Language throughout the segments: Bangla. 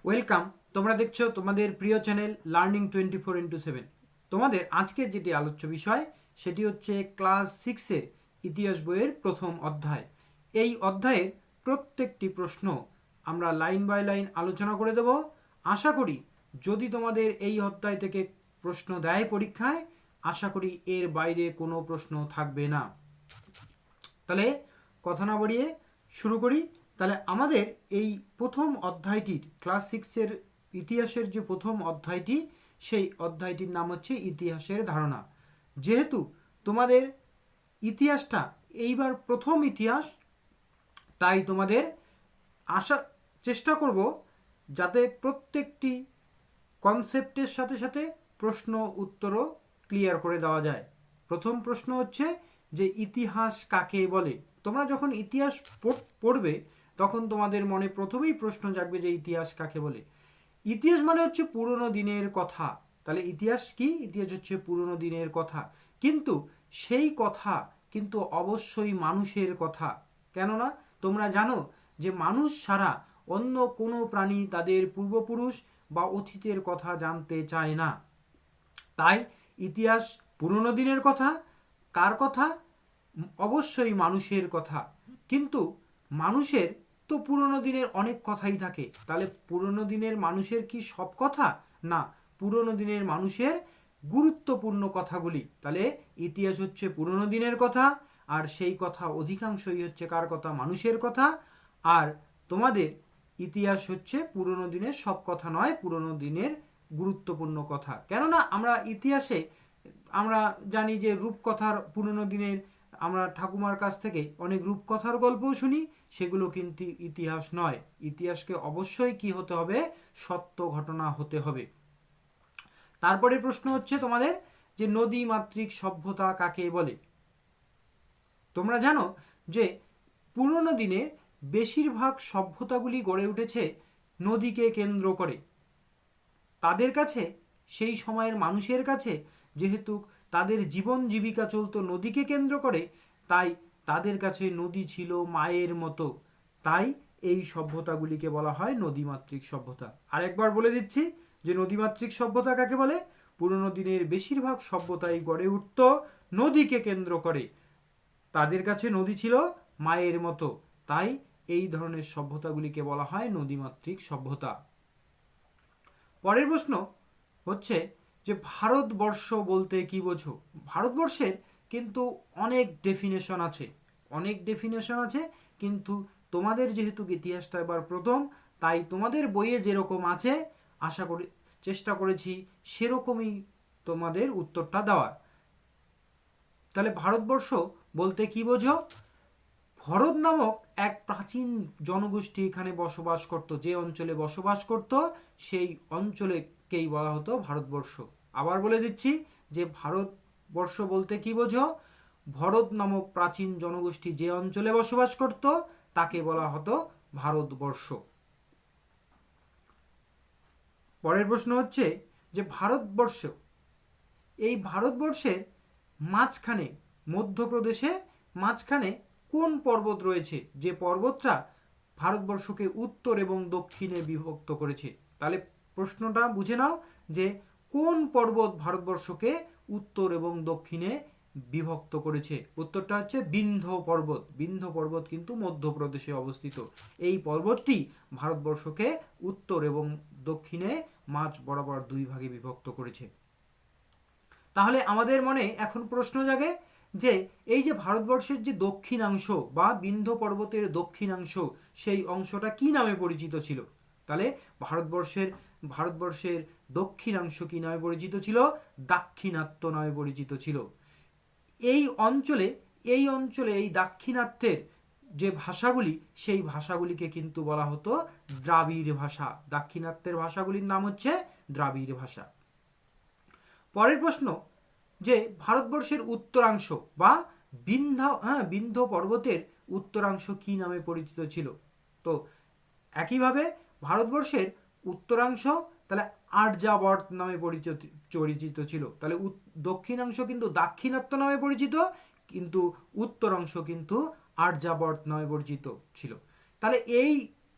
ওয়েলকাম। তোমরা দেখছো তোমাদের প্রিয় চ্যানেল লার্নিং 24x7। তোমাদের আজকের যেটি আলোচ্য বিষয় সেটি হচ্ছে ক্লাস 6-এর ইতিহাস বইয়ের প্রথম অধ্যায়। এই অধ্যায়ের প্রত্যেকটি প্রশ্ন আমরা লাইন বাই লাইন আলোচনা করে দেব। আশা করি যদি তোমাদের এই অধ্যায় থেকে প্রশ্ন দেয় পরীক্ষায়, আশা করি এর বাইরে কোনো প্রশ্ন থাকবে না। তাহলে কথা না বাড়িয়ে শুরু করি। তাহলে আমাদের এই প্রথম অধ্যায়টির ক্লাস 6-এর ইতিহাসের যে প্রথম অধ্যায়টি, সেই অধ্যায়টির নাম হচ্ছে ইতিহাসের ধারণা। যেহেতু তোমাদের ইতিহাসটা এইবার প্রথম ইতিহাস, তাই তোমাদের চেষ্টা করব যাতে প্রত্যেকটি কনসেপ্টের সাথে সাথে প্রশ্ন উত্তরও ক্লিয়ার করে দেওয়া যায়। প্রথম প্রশ্ন হচ্ছে যে ইতিহাস কাকে বলে। তোমরা যখন ইতিহাস পড়বে তখন তোমাদের মনে প্রথমেই প্রশ্ন জাগবে যে ইতিহাস কাকে বলে। ইতিহাস মানে হচ্ছে পুরনো দিনের কথা। তাহলে ইতিহাস কি? ইতিহাস হচ্ছে পুরনো দিনের কথা, কিন্তু সেই কথা কিন্তু অবশ্যই মানুষের কথা। কেননা তোমরা জানো যে মানুষ ছাড়া অন্য কোনো প্রাণী তাদের পূর্বপুরুষ বা অতীতের কথা জানতে চায় না। তাই ইতিহাস পুরনো দিনের কথা। কার কথা? অবশ্যই মানুষের কথা। কিন্তু মানুষের তো পুরনো দিনের অনেক কথাই থাকে। তাহলে পুরনো দিনের মানুষের কি সব কথা? না, পুরনো দিনের মানুষের গুরুত্বপূর্ণ কথাগুলি। তাহলে ইতিহাস হচ্ছে পুরনো দিনের কথা, আর সেই কথা অধিকাংশই হচ্ছে কার কথা? মানুষের কথা। আর তোমাদের ইতিহাস হচ্ছে পুরনো দিনের সব কথা নয়, পুরনো দিনের গুরুত্বপূর্ণ কথা। কেননা আমরা ইতিহাসে আমরা জানি যে রূপকথার পুরনো দিনের আমরা ঠাকুমার কাছ থেকে অনেক রূপকথার গল্পও শুনি, সেগুলো কিন্তু ইতিহাস নয়। ইতিহাসকে অবশ্যই কি হতে হবে? সত্য ঘটনা হতে হবে। তারপরে প্রশ্ন হচ্ছে তোমাদের যে নদী মাতৃক সভ্যতা কাকে বলে। তোমরা জানো যে পুরনো দিনে বেশিরভাগ সভ্যতাগুলি গড়ে উঠেছে নদীকে কেন্দ্র করে। তাদের কাছে, সেই সময়ের মানুষের কাছে, যেহেতু তাদের জীবন জীবিকা চলতো নদীকে কেন্দ্র করে, তাই তাদের কাছে নদী ছিল মায়ের মতো। তাই এই সভ্যতাগুলিকে বলা হয় নদীমাতৃক সভ্যতা। আরেকবার বলে দিচ্ছি যে নদীমাতৃক সভ্যতা কাকে বলে। পুরনো দিনের বেশিরভাগ সভ্যতাই গড়ে উঠত নদীকে কেন্দ্র করে। তাদের কাছে নদী ছিল মায়ের মতো, তাই এই ধরনের সভ্যতাগুলিকে বলা হয় নদীমাতৃক সভ্যতা। পরের প্রশ্ন হচ্ছে যে ভারতবর্ষ বলতে কি বোঝো। ভারতবর্ষের কিন্তু অনেক ডেফিনেশন আছে, কিন্তু তোমাদের যেহেতু ইতিহাসটা এবার প্রথম, তাই তোমাদের বইয়ে যেরকম আছে আশা করি চেষ্টা করেছি সেরকমই তোমাদের উত্তরটা দেওয়ার। তাহলে ভারতবর্ষ বলতে কি বোঝো? ভরত নামক এক প্রাচীন জনগোষ্ঠী এখানে বসবাস করত। যে অঞ্চলে বসবাস করত সেই অঞ্চলেকেই বলা হতো ভারতবর্ষ। আবার বলে দিচ্ছি যে ভারতবর্ষ বলতে কি বোঝো? ভরত নামক প্রাচীন জনগোষ্ঠী যে অঞ্চলে বসবাস করত তাকে বলা হতো ভারতবর্ষ। পরের প্রশ্ন হচ্ছে যে ভারতবর্ষ, এই ভারতবর্ষের মাঝখানে, মধ্যপ্রদেশে মাঝখানে কোন পর্বত রয়েছে, যে পর্বতটা ভারতবর্ষকে উত্তর এবং দক্ষিণে বিভক্ত করেছে। তাহলে প্রশ্নটা বুঝে নাও যে কোন পর্বত ভারতবর্ষকে উত্তর এবং দক্ষিণে বিভক্ত করেছে। উত্তরটা হচ্ছে বিন্ধ্য পর্বত। বিন্ধ্য পর্বত কিন্তু মধ্যপ্রদেশে অবস্থিত। এই পর্বতটি ভারতবর্ষকে উত্তর এবং দক্ষিণে মাঝ বরাবর দুই ভাগে বিভক্ত করেছে। তাহলে আমাদের মনে এখন প্রশ্ন জাগে যে এই যে ভারতবর্ষের যে দক্ষিণাংশ বা বিন্ধ্য পর্বতের দক্ষিণাংশ, সেই অংশটা কি নামে পরিচিত ছিল। তাহলে ভারতবর্ষের দক্ষিণাংশ কি নামে পরিচিত ছিল? দাক্ষিণাত্য নামে পরিচিত ছিল। এই অঞ্চলে এই দাক্ষিণাত্যের যে ভাষাগুলি, সেই ভাষাগুলিকে কিন্তু বলা হতো দ্রাবিড় ভাষা। দাক্ষিণাত্যের ভাষাগুলির নাম হচ্ছে দ্রাবিড় ভাষা। পরের প্রশ্ন যে ভারতবর্ষের উত্তরাংশ বা বিন্ধ্য পর্বতের উত্তরাংশ কি নামে পরিচিত ছিল। তো একইভাবে ভারতবর্ষের উত্তরাংশ তাহলে আর্যাবর্ত নামে পরিচিত ছিল। তাহলে দক্ষিণাংশ কিন্তু দাক্ষিণাত্য নামে পরিচিত, কিন্তু উত্তরাংশ কিন্তু আর্যাবর্ত নামে পরিচিত ছিল। তাহলে এই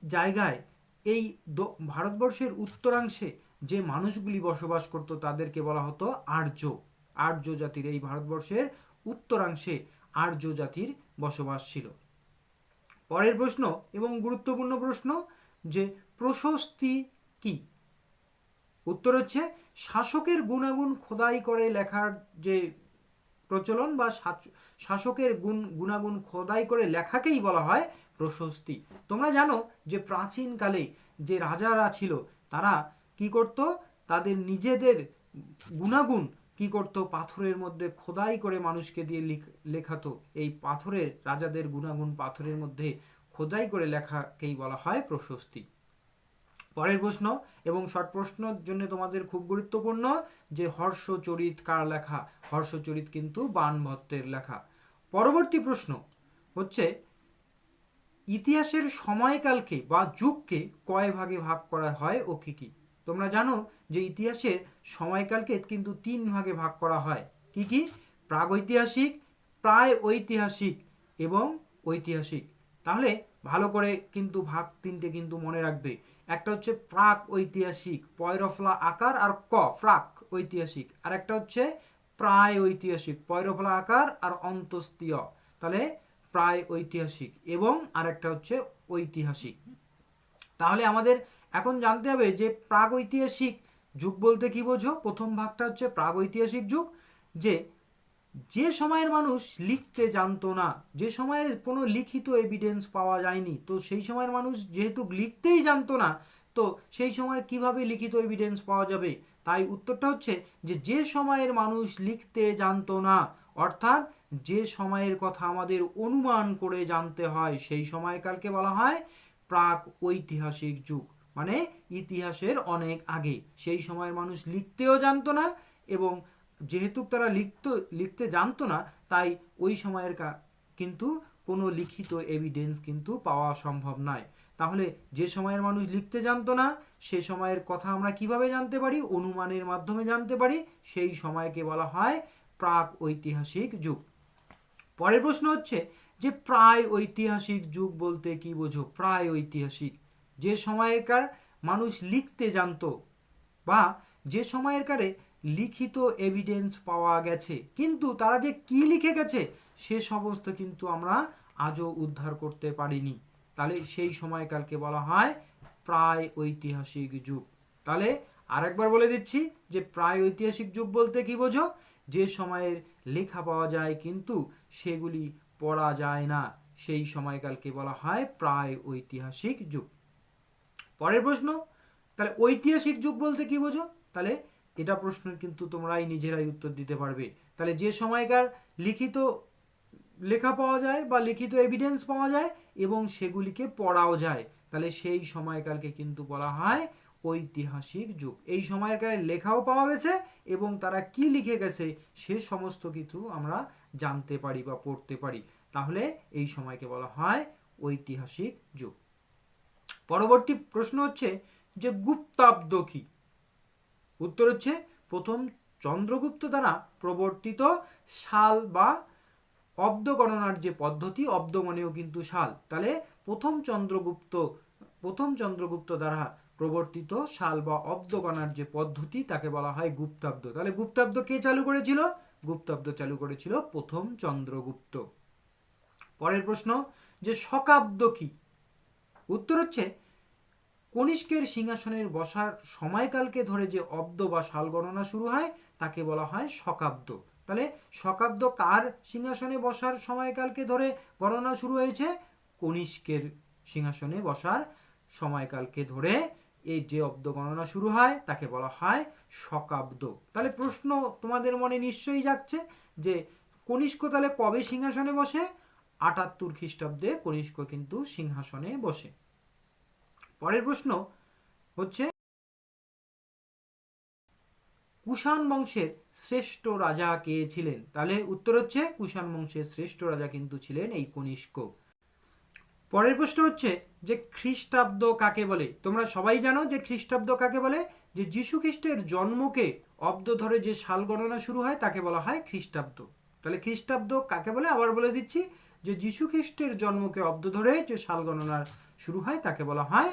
জায়গায় এই ভারতবর্ষের উত্তরাংশে যে মানুষগুলি বসবাস করত তাদেরকে বলা হতো আর্য। আর্য জাতির, এই ভারতবর্ষের উত্তরাংশে আর্য জাতির বসবাস ছিল। পরের প্রশ্ন এবং গুরুত্বপূর্ণ প্রশ্ন, যে প্রশস্তি কি? উত্তর হচ্ছে শাসকের গুণাগুণ খোদাই করে লেখার যে প্রচলন বা শাসকের গুণাগুণ খোদাই করে লেখাকেই বলা হয় প্রশস্তি। তোমরা জানো যে প্রাচীনকালে যে রাজারা ছিল তারা কি করত, তাদের নিজেদের গুণাগুণ কি করত, পাথরের মধ্যে খোদাই করে মানুষকে দিয়ে লেখাতো। এই পাথরের, রাজাদের গুণাগুণ পাথরের মধ্যে খোদাই করে লেখাকেই বলা হয় প্রশস্তি। পরের প্রশ্ন এবং শর্ট প্রশ্নের জন্য তোমাদের খুব গুরুত্বপূর্ণ, যে হর্ষচরিত কার লেখা? হর্ষচরিত কিন্তু বাণভট্টের লেখা। পরবর্তী প্রশ্ন হচ্ছে ইতিহাসের সময়কালকে বা যুগকে কয় ভাগে ভাগ করা হয় ও কি কি? তোমরা জানো যে ইতিহাসের সময়কালকে কিন্তু 3 ভাগে ভাগ করা হয়। কি কি? প্রাগৈতিহাসিক, প্রায় ঐতিহাসিক এবং ঐতিহাসিক। তাহলে ভালো করে কিন্তু ভাগ 3টে কিন্তু মনে রাখবে। একটা হচ্ছে প্রাক ঐতিহাসিক, পয়রফলা আকার আর ক, প্রাক ঐতিহাসিক। আর একটা হচ্ছে প্রায় ঐতিহাসিক, পয়রফলা আকার আর অন্তস্তীয়, তাহলে প্রায় ঐতিহাসিক। এবং আরেকটা হচ্ছে ঐতিহাসিক। তাহলে আমাদের এখন জানতে হবে যে প্রাগৈতিহাসিক যুগ বলতে কি বোঝো। প্রথম ভাগটা হচ্ছে প্রাগৈতিহাসিক যুগ, যে সময়ের মানুষ লিখতে জানতো না, যে সময়ের কোনো লিখিত এভিডেন্স পাওয়া যায়নি, তো সেই সময়ের মানুষ যেহেতু লিখতেই জানতো না, তো সেই সময় কিভাবে লিখিত এভিডেন্স পাওয়া যাবে? তাই উত্তরটা হচ্ছে যে সময়ের মানুষ লিখতে জানতো না, অর্থাৎ যে সময়ের কথা আমাদের অনুমান করে জানতে হয়, সেই সময়কালকে বলা হয় প্রাক ঐতিহাসিক যুগ। মানে ইতিহাসের অনেক আগে, সেই সময়ের মানুষ লিখতেও জানতো না, এবং যেহেতু তারা লিখতে জানতো না, তাই ওই সময়ের কিন্তু কোনো লিখিত এভিডেন্স কিন্তু পাওয়া সম্ভব নয়। তাহলে যে সময়ের মানুষ লিখতে জানতো না, সে সময়ের কথা আমরা কিভাবে জানতে পারি? অনুমানের মাধ্যমে জানতে পারি। সেই সময়কে বলা হয় প্রাক ঐতিহাসিক যুগ। পরের প্রশ্ন হচ্ছে যে প্রায় ঐতিহাসিক যুগ বলতে কি বোঝো? প্রায় ঐতিহাসিক, যে সময়কার মানুষ লিখতে জানতো বা যে সময়ের কারে লিখিত এভিডেন্স পাওয়া গেছে, কিন্তু তারা যে কি লিখে গেছে সে সমস্ত কিন্তু আমরা আজও উদ্ধার করতে পারিনি, তাহলে সেই সময়কালকে বলা হয় প্রায় ঐতিহাসিক যুগ। তাহলে আরেকবার বলে দিচ্ছি যে প্রায় ঐতিহাসিক যুগ বলতে কি বোঝো? যে সময়ের লেখা পাওয়া যায় কিন্তু সেগুলি পড়া যায় না, সেই সময়কালকে বলা হয় প্রায় ঐতিহাসিক যুগ। পরের প্রশ্ন, তাহলে ঐতিহাসিক যুগ বলতে কি বোঝো? তাহলে এটা প্রশ্নের কিন্তু তোমরাই নিজেরাই উত্তর দিতে পারবে। তাহলে যে সময়কার লিখিত লেখা পাওয়া যায় বা লিখিত এভিডেন্স পাওয়া যায় এবং সেগুলিকে পড়াও যায়, তাহলে সেই সময়কালকে কিন্তু বলা হয় ঐতিহাসিক যুগ। এই সময়কালে লেখাও পাওয়া গেছে এবং তারা কি লিখে গেছে সে সমস্ত কিছু আমরা জানতে পারি বা পড়তে পারি, তাহলে এই সময়কে বলা হয় ঐতিহাসিক যুগ। পরবর্তী প্রশ্ন হচ্ছে যে গুপ্তাব্দ কি? উত্তর হচ্ছে প্রথম চন্দ্রগুপ্ত দ্বারা প্রবর্তিত সাল বা অব্দ গণনার যে পদ্ধতি, অব্দ মানেও কিন্তু সাল, তাহলে প্রথম চন্দ্রগুপ্ত দ্বারা প্রবর্তিত সাল বা অব্দ গণনার যে পদ্ধতি তাকে বলা হয় গুপ্তাব্দ। তাহলে গুপ্তাব্দ কে চালু করেছিল? গুপ্তাব্দ চালু করেছিল প্রথম চন্দ্রগুপ্ত। পরের প্রশ্ন যে শকাব্দ কি? উত্তর হচ্ছে কনিষ্কের সিংহাসনের বসার সময়কালকে ধরে যে অব্দ বা সাল গণনা শুরু হয় তাকে বলা হয় শকাব্দ। তাহলে শকাব্দ কার সিংহাসনে বসার সময়কালকে ধরে গণনা শুরু হয়েছে? কনিষ্কের সিংহাসনে বসার সময়কালকে ধরে এই যে অব্দ গণনা শুরু হয় তাকে বলা হয় শকাব্দ। তাহলে প্রশ্ন তোমাদের মনে নিশ্চয়ই যাচ্ছে যে কনিষ্ক তাহলে কবে সিংহাসনে বসে? 78 খ্রিস্টাব্দে কনিষ্ক কিন্তু সিংহাসনে বসে। পরের প্রশ্ন হচ্ছে কুষাণ বংশের শ্রেষ্ঠ রাজা কে ছিলেন? তাহলে উত্তর হচ্ছে কুষাণ বংশের শ্রেষ্ঠ রাজা কিন্তু ছিলেন এই কনিষ্ক। পরের প্রশ্ন হচ্ছে যে খ্রিস্টাব্দ কাকে বলে? তোমরা সবাই জানো যে খ্রিস্টাব্দ কাকে বলে, যে যীশু খ্রিস্টের জন্মকে অব্দ ধরে যে সাল গণনা শুরু হয় তাকে বলা হয় খ্রিস্টাব্দ। তাহলে খ্রিস্টাব্দ কাকে বলে? আবার বলে দিচ্ছি, যে যীশু খ্রিস্টের জন্মকে অব্দ ধরে যে সাল গণনা শুরু হয় তাকে বলা হয়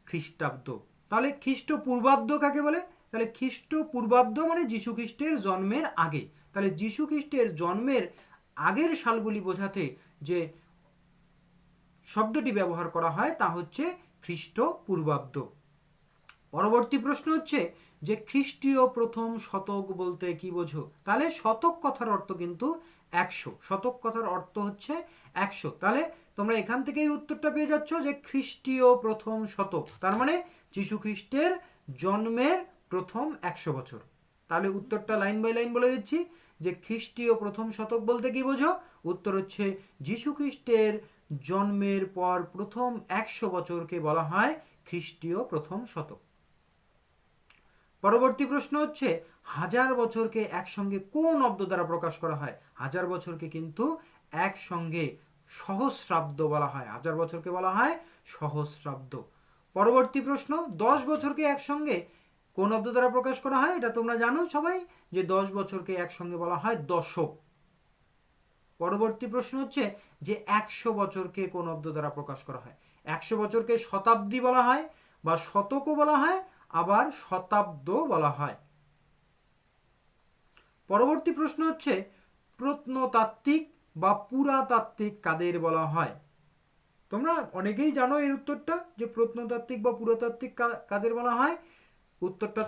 খ্রিস্টাব্দ। তাহলে খ্রিস্টপূর্বাব্দ কাকে বলে? তাহলে খ্রিস্টপূর্বাব্দ মানে যীশু খ্রিস্টের জন্মের আগে। তাহলে যীশু খ্রিস্টের জন্মের আগের সালগুলি বোঝাতে যে শব্দটি ব্যবহার করা হয় তা হচ্ছে খ্রিস্টপূর্বাব্দ। পরবর্তী প্রশ্ন হচ্ছে যে খ্রিস্টীয় প্রথম শতক বলতে কি বোঝো? তাহলে শতক কথার অর্থ কিন্তু 100। শতক কথার অর্থ হচ্ছে 100। তাহলে তোমরা এখান থেকেই উত্তরটা পেয়ে যাচ্ছ যে খ্রিস্টীয় প্রথম শতক তার মানে যীশু খ্রিস্টের জন্মের প্রথম 100 বছর। তাহলে উত্তরটা লাইন বাই লাইন বলে দিচ্ছি যে খ্রিস্টীয় প্রথম শতক বলতে কি বোঝো? উত্তর হচ্ছে যীশু খ্রিস্টের জন্মের পর প্রথম 100 বছরকে বলা হয় খ্রিস্টীয় প্রথম শতক। পরবর্তী প্রশ্ন হচ্ছে 1000 বছরকে একসঙ্গে কোন অব্দ দ্বারা প্রকাশ করা হয়? 1000 বছরকে কিন্তু একসঙ্গে সহস্রাব্দ বলা হয়। 1000 বছরকে বলা হয় সহস্রাব্দ। পরবর্তী প্রশ্ন 10 বছরকে একসঙ্গে কোন অব্দ দ্বারা প্রকাশ করা হয়? এটা তোমরা জানো সবাই যে 10 বছরকে একসঙ্গে বলা হয় দশক। পরবর্তী প্রশ্ন হচ্ছে যে 100 বছরকে কোন অব্দ দ্বারা প্রকাশ করা হয়? 100 বছরকে শতাব্দী বলা হয় বা শতকও বলা হয়, আবার শতাব্দ বলা হয়। পরবর্তী প্রশ্ন হচ্ছে প্রত্নতাত্ত্বিক বা পুরাতাত্ত্বিক কাদের বলা হয়? তোমরা অনেকেই জানো এর উত্তরটা যে প্রত্নতাত্ত্বিক বা পুরাতাত্ত্বিক কাদের বলা হয়। উত্তরটা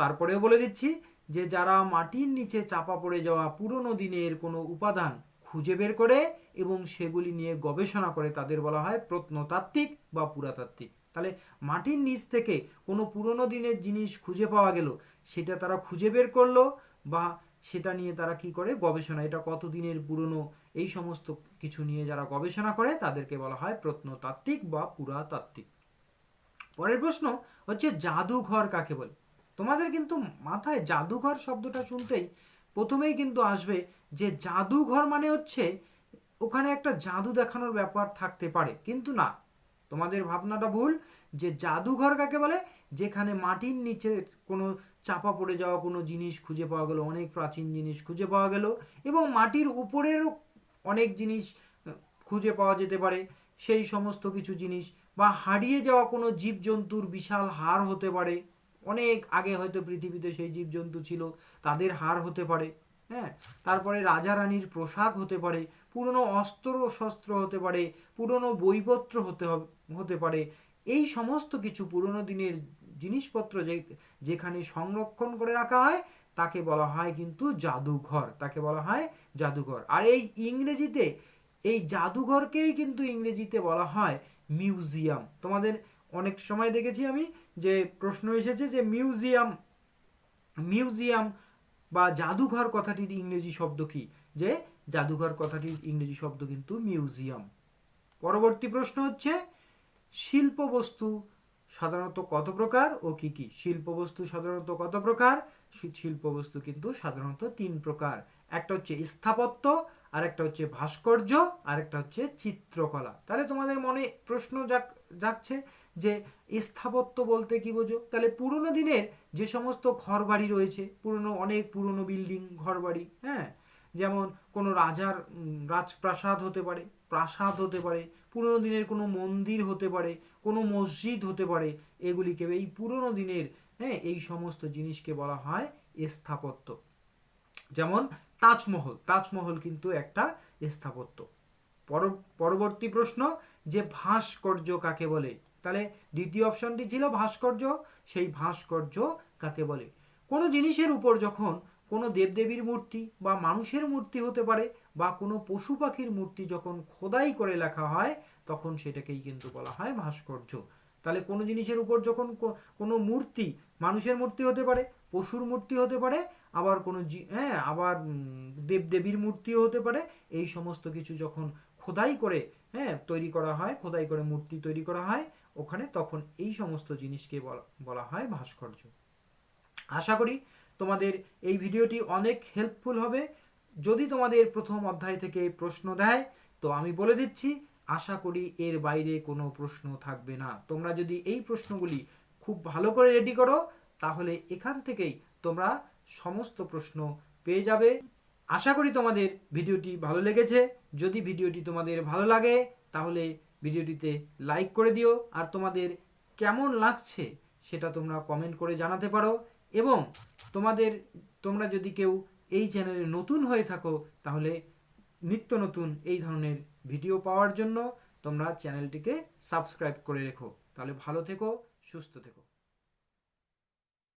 তারপরেও বলে দিচ্ছি যে যারা মাটির নিচে চাপা পড়ে যাওয়া পুরনো দিনের কোনো উপাদান খুঁজে বের করে এবং সেগুলি নিয়ে গবেষণা করে তাদের বলা হয় প্রত্নতাত্ত্বিক বা পুরাতাত্ত্বিক। তাহলে মাটির নিচ থেকে কোনো পুরনো দিনের জিনিস খুঁজে পাওয়া গেল, সেটা তারা খুঁজে বের করলো বা সেটা নিয়ে তারা কি করে গবেষণা, এটা কত দিনের পুরনো, এই সমস্ত কিছু নিয়ে যারা গবেষণা করে তাদেরকে বলা হয় প্রত্নতাত্ত্বিক বা পুরাতাত্ত্বিক। পরের প্রশ্ন হচ্ছে জাদুঘর কাকে বলে? তোমাদের কিন্তু মাথায় জাদুঘর শব্দটা শুনতেই প্রথমেই কিন্তু আসবে যে জাদুঘর মানে হচ্ছে ওখানে একটা জাদু দেখানোর ব্যাপার থাকতে পারে, কিন্তু না, তোমাদের ভাবনাটা ভুল। যে জাদুঘর কাকে বলে? যেখানে মাটির নিচে কোনো চাপা পড়ে যাওয়া কোনো জিনিস খুঁজে পাওয়া গেল, অনেক প্রাচীন জিনিস খুঁজে পাওয়া গেল এবং মাটির উপরেরও অনেক জিনিস খুঁজে পাওয়া যেতে পারে, সেই সমস্ত কিছু জিনিস, বা হারিয়ে যাওয়া কোনো জীবজন্তুর বিশাল হাড় হতে পারে, অনেক আগে হয়তো পৃথিবীতে সেই জীবজন্তু ছিল, তাদের হাড় হতে পারে। হ্যাঁ, তারপরে রাজা রানীর পোশাক হতে পারে, পুরনো অস্ত্র শস্ত্র হতে পারে, পুরনো বইপত্র হতে পারে। এই সমস্ত কিছু পুরনো দিনের জিনিসপত্র যেখানে সংরক্ষণ করে রাখা হয় তাকে বলা হয় কিন্তু জাদুঘর, তাকে বলা হয় জাদুঘর। আর এই ইংরেজিতে এই জাদুঘরকেই কিন্তু ইংরেজিতে বলা হয় মিউজিয়াম। তোমাদের অনেক সময় দেখেছি আমি যে প্রশ্ন এসেছে যে মিউজিয়াম বা জাদুঘর কথাটির ইংরেজি শব্দ কি? যে জাদুঘর কথাটির ইংরেজি শব্দ কিন্তু মিউজিয়াম। পরবর্তী প্রশ্ন হচ্ছে শিল্পবস্তু সাধারণত কত প্রকার ও কি কি? শিল্পবস্তু সাধারণত কত প্রকার? শিল্পবস্তু কিন্তু সাধারণত 3 প্রকার। একটা হচ্ছে স্থাপত্য, আর একটা হচ্ছে ভাস্কর্য, আর একটা হচ্ছে চিত্রকলা। তাহলে তোমাদের মনে প্রশ্ন জাগছে যে স্থাপত্য বলতে কি বোঝো? তাহলে পুরনো দিনের যে সমস্ত ঘরবাড়ি রয়েছে, অনেক পুরনো বিল্ডিং ঘরবাড়ি, হ্যাঁ, যেমন কোনো রাজার রাজপ্রাসাদ হতে পারে, প্রাসাদ হতে পারে, পুরনো দিনের কোনো মন্দির হতে পারে, কোনো মসজিদ হতে পারে, এগুলিকে এই পুরনো দিনের, হ্যাঁ, এই সমস্ত জিনিসকে বলা হয় স্থাপত্য। যেমন তাজমহল কিন্তু একটা স্থাপত্য। পরবর্তী প্রশ্ন যে ভাস্কর্য কাকে বলে? তাহলে দ্বিতীয় অপশনটি ছিল ভাস্কর্য, সেই ভাস্কর্য কাকে বলে? কোনো জিনিসের উপর যখন কোনো দেবদেবীর মূর্তি বা মানুষের মূর্তি হতে পারে বা কোনো পশু পাখির মূর্তি যখন খোদাই করে লেখা হয় তখন সেটাকেই কিন্তু বলা হয় ভাস্কর্য। তাহলে কোনো জিনিসের উপর যখন কোনো মূর্তি, মানুষের মূর্তি হতে পারে, পশুর মূর্তি হতে পারে, আবার কোনো আবার দেবদেবীর মূর্তিও হতে পারে, এই সমস্ত কিছু যখন খোদাই করে, হ্যাঁ, তৈরি করা হয়, খোদাই করে মূর্তি তৈরি করা হয় ওখানে, তখন এই সমস্ত জিনিসকে বলা হয় ভাস্কর্য। আশা করি তোমাদের এই ভিডিওটি অনেক হেল্পফুল হবে। যদি তোমাদের প্রথম অধ্যায় থেকে প্রশ্ন দেয় তো আমি বলে দিচ্ছি আশা করি এর বাইরে কোনো প্রশ্ন থাকবে না। তোমরা যদি এই প্রশ্নগুলি খুব ভালো করে রেডি করো তাহলে এখান থেকেই তোমরা সমস্ত প্রশ্ন পেয়ে যাবে। আশা করি তোমাদের ভিডিওটি ভালো লেগেছে। যদি ভিডিওটি তোমাদের ভালো লাগে তাহলে ভিডিওটিতে লাইক করে দিও, আর তোমাদের কেমন লাগছে সেটা তোমরা কমেন্ট করে জানাতে পারো। এবং তোমরা যদি কেউ এই চ্যানেলে নতুন হয়ে থাকো তাহলে নিত্য নতুন এই ধরনের ভিডিও পাওয়ার জন্য তোমরা চ্যানেলটিকে সাবস্ক্রাইব করে রেখো। তাহলে ভালো থেকো, সুস্থ থেকো।